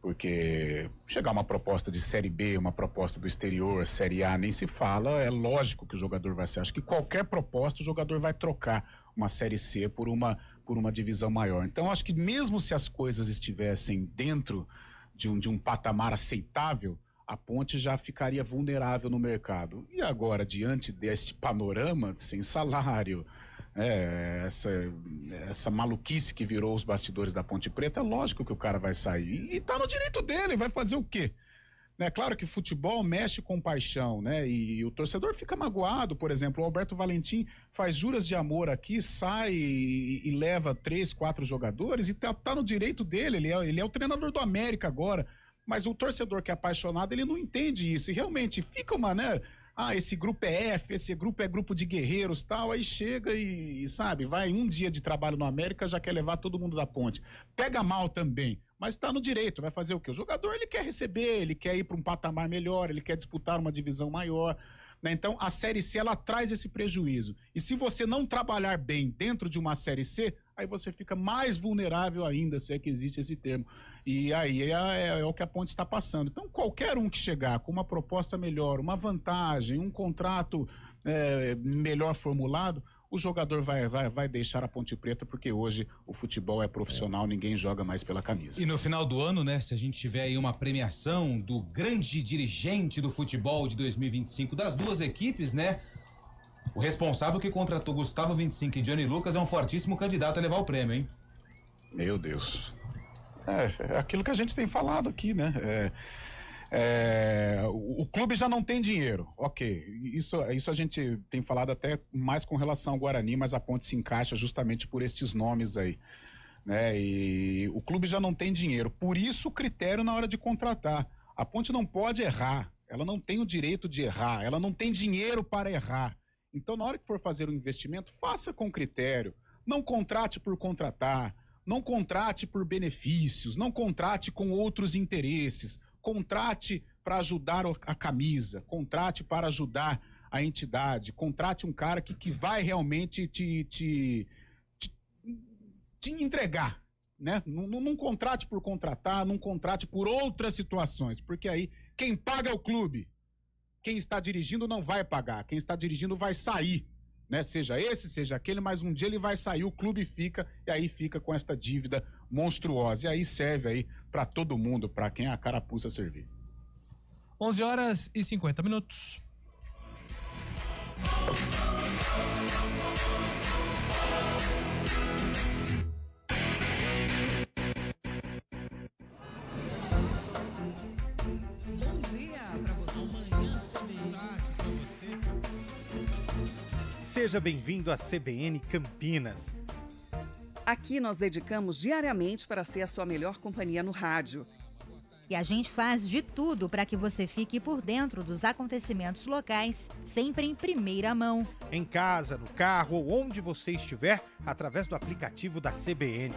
Speaker 5: Porque chegar uma proposta de Série B, uma proposta do exterior, Série A, nem se fala, é lógico que o jogador vai ser. Acho que qualquer proposta o jogador vai trocar uma Série C por uma divisão maior. Então acho que mesmo se as coisas estivessem dentro de um patamar aceitável, a Ponte já ficaria vulnerável no mercado. E agora, diante deste panorama, sem salário, essa maluquice que virou os bastidores da Ponte Preta, é lógico que o cara vai sair. E tá no direito dele, vai fazer o quê? Né? Claro que futebol mexe com paixão, né? E o torcedor fica magoado, por exemplo, o Alberto Valentim faz juras de amor aqui, sai e leva 3, 4 jogadores e tá no direito dele, ele é o treinador do América agora, mas o torcedor que é apaixonado, ele não entende isso, e realmente fica né? Esse grupo é F, esse grupo é grupo de guerreiros, tal, aí chega e sabe, vai um dia de trabalho no América, já quer levar todo mundo da Ponte. Pega mal também, mas está no direito, vai fazer o quê? O jogador, ele quer receber, ele quer ir para um patamar melhor, ele quer disputar uma divisão maior, né? Então, a Série C, ela traz esse prejuízo. E se você não trabalhar bem dentro de uma Série C, aí você fica mais vulnerável ainda, se é que existe esse termo. E aí é o que a Ponte está passando. Então, qualquer um que chegar com uma proposta melhor, uma vantagem, um contrato melhor formulado, o jogador vai deixar a Ponte Preta, porque hoje o futebol é profissional, ninguém joga mais pela camisa.
Speaker 1: E no final do ano, né, se a gente tiver aí uma premiação do grande dirigente do futebol de 2025 das duas equipes, né, o responsável que contratou Gustavo 25 e Johnny Lucas é um fortíssimo candidato a levar o prêmio, hein?
Speaker 5: Meu Deus. É aquilo que a gente tem falado aqui, né? O clube já não tem dinheiro, ok, isso a gente tem falado até mais com relação ao Guarani, mas a Ponte se encaixa justamente por estes nomes aí, né? E o clube já não tem dinheiro, por isso o critério na hora de contratar. A Ponte não pode errar, ela não tem o direito de errar, ela não tem dinheiro para errar. Então, na hora que for fazer um investimento, faça com critério, não contrate por contratar, não contrate por benefícios, não contrate com outros interesses. Contrate para ajudar a camisa, contrate para ajudar a entidade, contrate um cara que vai realmente te entregar, né? Não contrate por contratar, não contrate por outras situações, porque aí quem paga é o clube, quem está dirigindo não vai pagar, quem está dirigindo vai sair, né? Seja esse, seja aquele, mas um dia ele vai sair, o clube fica, e aí fica com esta dívida monstruosa, e aí serve aí para todo mundo, para quem a carapuça servir.
Speaker 2: 11h50.
Speaker 7: Bom dia para você. Amanhã tarde para você.
Speaker 8: Seja bem-vindo à CBN Campinas.
Speaker 9: Aqui nós dedicamos diariamente para ser a sua melhor companhia no rádio.
Speaker 10: E a gente faz de tudo para que você fique por dentro dos acontecimentos locais, sempre em primeira mão.
Speaker 8: Em casa, no carro ou onde você estiver, através do aplicativo da CBN.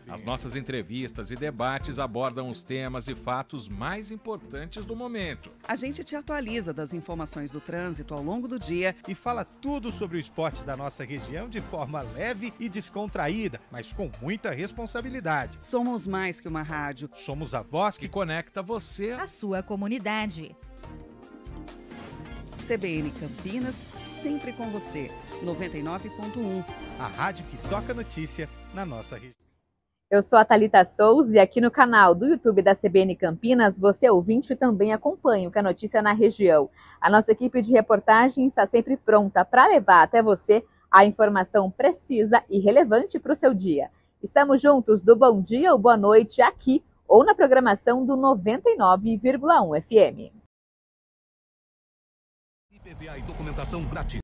Speaker 11: As nossas entrevistas e debates abordam os temas e fatos mais importantes do momento.
Speaker 9: A gente te atualiza das informações do trânsito ao longo do dia
Speaker 8: e fala tudo sobre o esporte da nossa região de forma leve e descontraída, mas com muita responsabilidade.
Speaker 9: Somos mais que uma rádio.
Speaker 8: Somos a voz
Speaker 11: que conecta você
Speaker 10: à sua comunidade.
Speaker 9: CBN Campinas, sempre com você. 99.1.
Speaker 8: A rádio que toca notícia na nossa região.
Speaker 15: Eu sou a Thalita Souza e aqui no canal do YouTube da CBN Campinas, você ouvinte também acompanha o que é notícia na região. A nossa equipe de reportagem está sempre pronta para levar até você a informação precisa e relevante para o seu dia. Estamos juntos do bom dia ou boa noite aqui, ou na programação do 99,1 FM.
Speaker 13: IPVA e documentação grátis.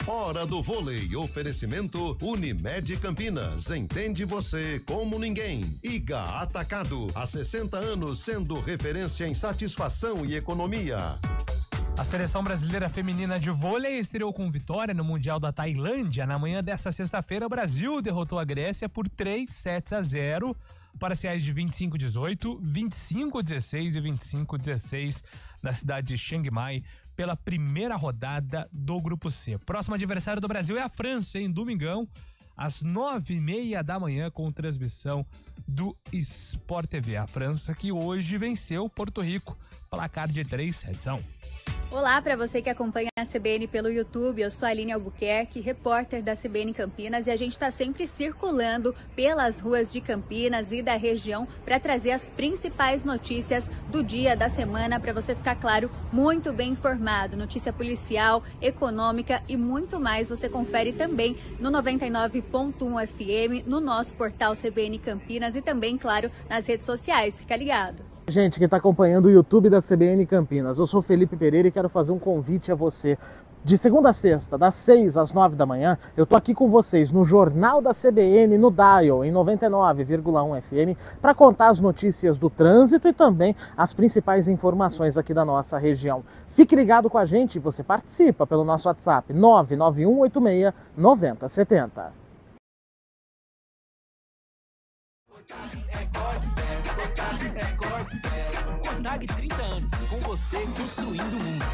Speaker 13: Hora do vôlei. Oferecimento Unimed Campinas. Entende você como ninguém. Iga Atacado. Há 60 anos sendo referência em satisfação e economia.
Speaker 2: A seleção brasileira feminina de vôlei estreou com vitória no Mundial da Tailândia. Na manhã desta sexta-feira, o Brasil derrotou a Grécia por 3-0, parciais de 25-18, 25-16 e 25-16 na cidade de Chiang Mai, pela primeira rodada do Grupo C. Próximo adversário do Brasil é a França, em domingão, às 9h30 da manhã, com transmissão do Sport TV. A França que hoje venceu Porto Rico, placar de 3-1.
Speaker 16: Olá para você que acompanha a CBN pelo YouTube, eu sou a Aline Albuquerque, repórter da CBN Campinas, e a gente está sempre circulando pelas ruas de Campinas e da região para trazer as principais notícias do dia, da semana, para você ficar, claro, muito bem informado. Notícia policial, econômica e muito mais você confere também no 99.1 FM, no nosso portal CBN Campinas e também, claro, nas redes sociais. Fica ligado.
Speaker 17: Gente que está acompanhando o YouTube da CBN Campinas, eu sou Felipe Pereira e quero fazer um convite a você. De segunda a sexta, das 6 às 9 da manhã, eu tô aqui com vocês no Jornal da CBN, no Dial, em 99,1 FM, para contar as notícias do trânsito e também as principais informações aqui da nossa região. Fique ligado com a gente e você participa pelo nosso WhatsApp 991869070.
Speaker 23: Cortag 30 anos, com você construindo o mundo.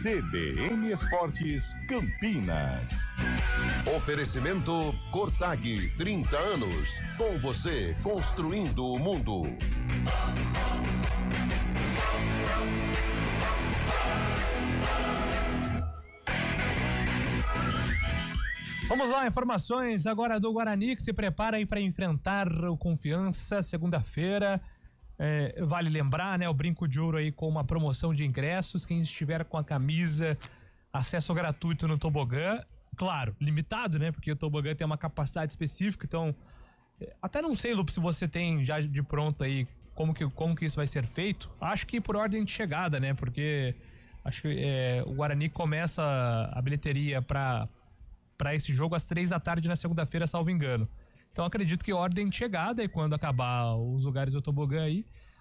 Speaker 6: CBN Esportes Campinas.
Speaker 13: Oferecimento Cortag 30 anos, com você construindo o mundo.
Speaker 2: Vamos lá, informações agora do Guarani, que se prepara aí para enfrentar o Confiança segunda-feira. Vale lembrar, né, o Brinco de Ouro aí com uma promoção de ingressos. Quem estiver com a camisa, acesso gratuito no tobogã. Claro, limitado, né, porque o tobogã tem uma capacidade específica, então até não sei, Lupe, se você tem já de pronto aí como que isso vai ser feito. Acho que por ordem de chegada, né, porque acho que o Guarani começa a bilheteria para esse jogo às 3 da tarde na segunda-feira, salvo engano. Então acredito que ordem de chegada, e quando acabar os lugares do tobogã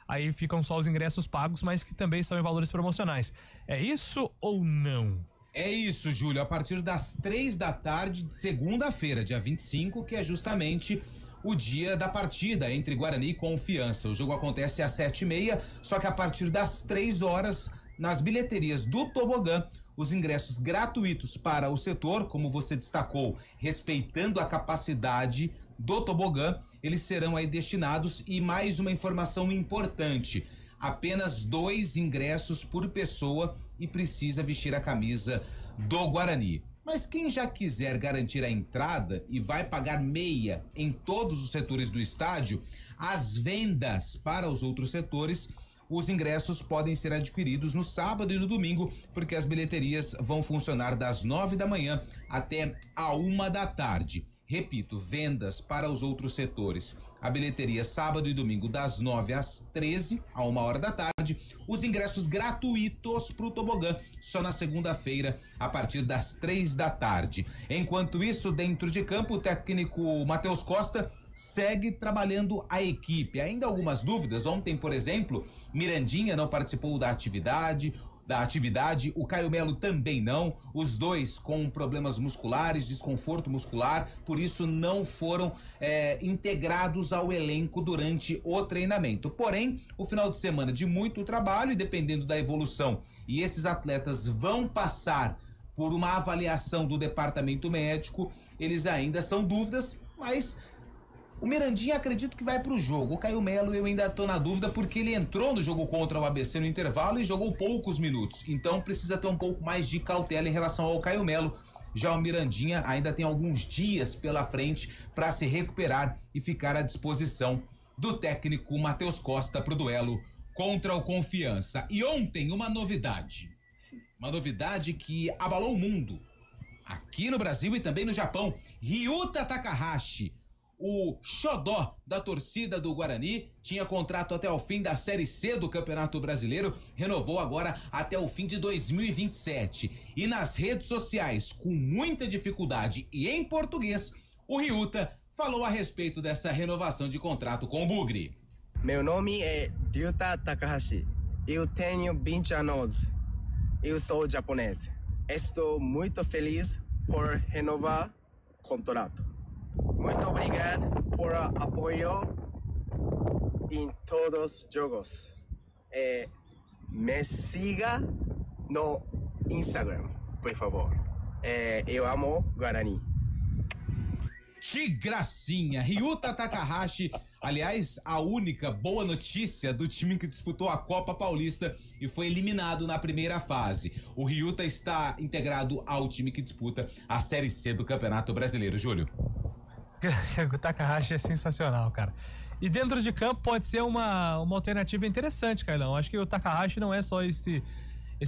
Speaker 2: aí ficam só os ingressos pagos, mas que também são em valores promocionais. É isso ou não?
Speaker 1: É isso, Júlio. A partir das 3 da tarde de segunda-feira, dia 25, que é justamente o dia da partida entre Guarani e Confiança. O jogo acontece às 7h30, só que a partir das 3 horas, nas bilheterias do tobogã, os ingressos gratuitos para o setor, como você destacou, respeitando a capacidade do tobogã, eles serão aí destinados. E mais uma informação importante: apenas 2 ingressos por pessoa e precisa vestir a camisa do Guarani. Mas quem já quiser garantir a entrada e vai pagar meia em todos os setores do estádio, as vendas para os outros setores, os ingressos podem ser adquiridos no sábado e no domingo, porque as bilheterias vão funcionar das 9 da manhã até a 1 da tarde. Repito, vendas para os outros setores. A bilheteria sábado e domingo das 9 às 13, a 1 hora da tarde. Os ingressos gratuitos para o tobogã só na segunda-feira, a partir das 3 da tarde. Enquanto isso, dentro de campo, o técnico Matheus Costa segue trabalhando a equipe. Ainda algumas dúvidas. Ontem, por exemplo, Mirandinha não participou da atividade, o Caio Melo também não, os dois com problemas musculares, desconforto muscular, por isso não foram integrados ao elenco durante o treinamento. Porém, o final de semana de muito trabalho, e dependendo da evolução, e esses atletas vão passar por uma avaliação do departamento médico, eles ainda são dúvidas, mas o Mirandinha acredito que vai pro jogo. O Caio Melo eu ainda tô na dúvida, porque ele entrou no jogo contra o ABC no intervalo e jogou poucos minutos. Então precisa ter um pouco mais de cautela em relação ao Caio Melo. Já o Mirandinha ainda tem alguns dias pela frente para se recuperar e ficar à disposição do técnico Matheus Costa pro duelo contra o Confiança. E ontem, uma novidade que abalou o mundo, aqui no Brasil e também no Japão. Ryuta Takahashi, o xodó da torcida do Guarani, tinha contrato até o fim da Série C do Campeonato Brasileiro, renovou agora até o fim de 2027. E nas redes sociais, com muita dificuldade e em português, o Ryuta falou a respeito dessa renovação de contrato com o Bugre.
Speaker 18: Meu nome é Ryuta Takahashi. Eu tenho 20 anos. Eu sou japonês. Estou muito feliz por renovar o contrato. Muito obrigado por apoio em todos os jogos. Me siga no Instagram, por favor. Eu amo Guarani.
Speaker 1: Que gracinha! Ryuta Takahashi, aliás, a única boa notícia do time que disputou a Copa Paulista e foi eliminado na primeira fase. O Ryuta está integrado ao time que disputa a Série C do Campeonato Brasileiro. Júlio.
Speaker 2: O Takahashi é sensacional, cara. E dentro de campo pode ser uma alternativa interessante, Carlão. Acho que o Takahashi não é só esse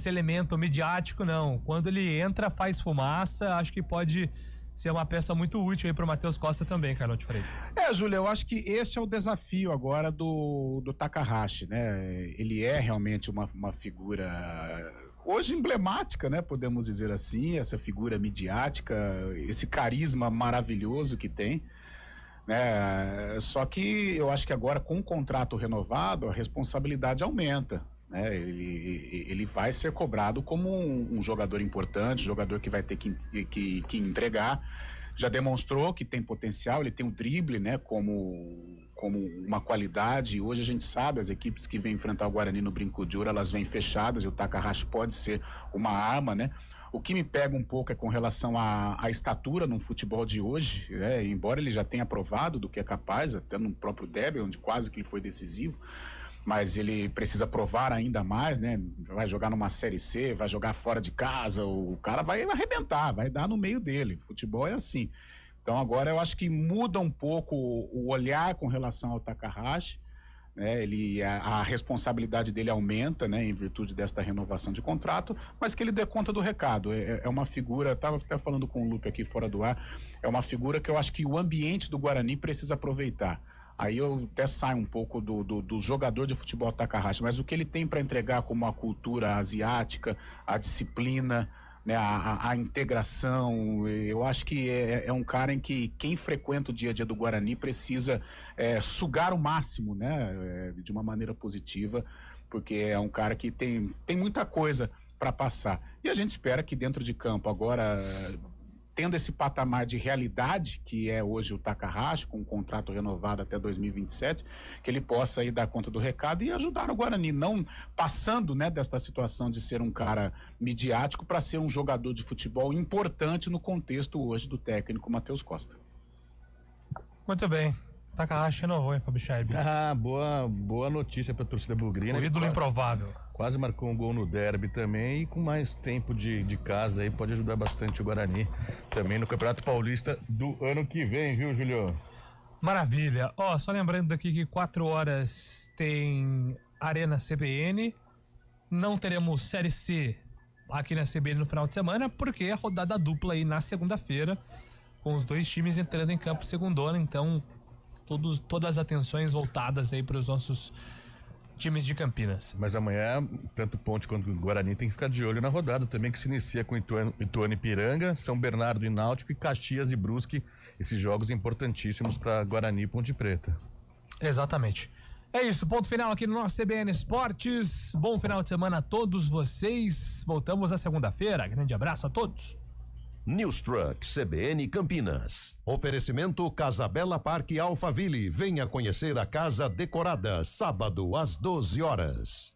Speaker 2: elemento midiático, não. Quando ele entra, faz fumaça, acho que pode ser uma peça muito útil aí pro Matheus Costa também, Carlão de Freitas.
Speaker 5: Júlio, eu acho que este é o desafio agora do Takahashi, né? Ele é realmente uma figura hoje emblemática, né? Podemos dizer assim, essa figura midiática, esse carisma maravilhoso que tem, né? Só que eu acho que agora com o contrato renovado, a responsabilidade aumenta, né? Ele vai ser cobrado como um jogador importante, jogador que vai ter que entregar. Já demonstrou que tem potencial, ele tem um drible, né, como uma qualidade. Hoje a gente sabe, as equipes que vêm enfrentar o Guarani no Brinco de Ouro, elas vêm fechadas e o Takahashi pode ser uma arma, né? O que me pega um pouco é com relação à estatura no futebol de hoje, né? Embora ele já tenha provado do que é capaz, até no próprio derby, onde quase que ele foi decisivo, mas ele precisa provar ainda mais, né? Vai jogar numa Série C, vai jogar fora de casa, o cara vai arrebentar, vai dar no meio dele. Futebol é assim. Então agora eu acho que muda um pouco o olhar com relação ao Takahashi, né? A responsabilidade dele aumenta, né, em virtude desta renovação de contrato, mas que ele dê conta do recado. É uma figura, estava até falando com o Lupe aqui fora do ar, é uma figura que eu acho que o ambiente do Guarani precisa aproveitar. Aí eu até saio um pouco do jogador de futebol Takahashi, mas o que ele tem para entregar como a cultura asiática, a disciplina, né, a integração, eu acho que é um cara em que quem frequenta o dia a dia do Guarani precisa sugar o máximo, né, de uma maneira positiva, porque é um cara que tem muita coisa para passar. E a gente espera que dentro de campo agora, tendo esse patamar de realidade, que é hoje o Takahashi, com um contrato renovado até 2027, que ele possa aí dar conta do recado e ajudar o Guarani, não passando, né, desta situação de ser um cara midiático para ser um jogador de futebol importante no contexto hoje do técnico Matheus Costa.
Speaker 2: Muito bem. Takahashi renovou, hein, Fábio Scheib?
Speaker 4: Boa notícia pra torcida bugrina.
Speaker 2: O ídolo improvável.
Speaker 4: Quase marcou um gol no derby também, e com mais tempo de casa aí pode ajudar bastante o Guarani também no Campeonato Paulista do ano que vem, viu, Julio?
Speaker 2: Maravilha. Só lembrando aqui que 4 horas tem Arena CBN, não teremos Série C aqui na CBN no final de semana, porque é a rodada dupla aí na segunda-feira, com os dois times entrando em campo segundona, então todas as atenções voltadas aí para os nossos times de Campinas.
Speaker 4: Mas amanhã, tanto Ponte quanto o Guarani tem que ficar de olho na rodada também, que se inicia com Ituano e Piranga, São Bernardo e Náutico e Caxias e Brusque, esses jogos importantíssimos para Guarani e Ponte Preta.
Speaker 2: Exatamente. É isso, ponto final aqui no nosso CBN Esportes. Bom final de semana a todos vocês. Voltamos na segunda-feira. Grande abraço a todos.
Speaker 13: News Truck CBN Campinas. Oferecimento Casabela Parque Alphaville. Venha conhecer a casa decorada, sábado às 12 horas.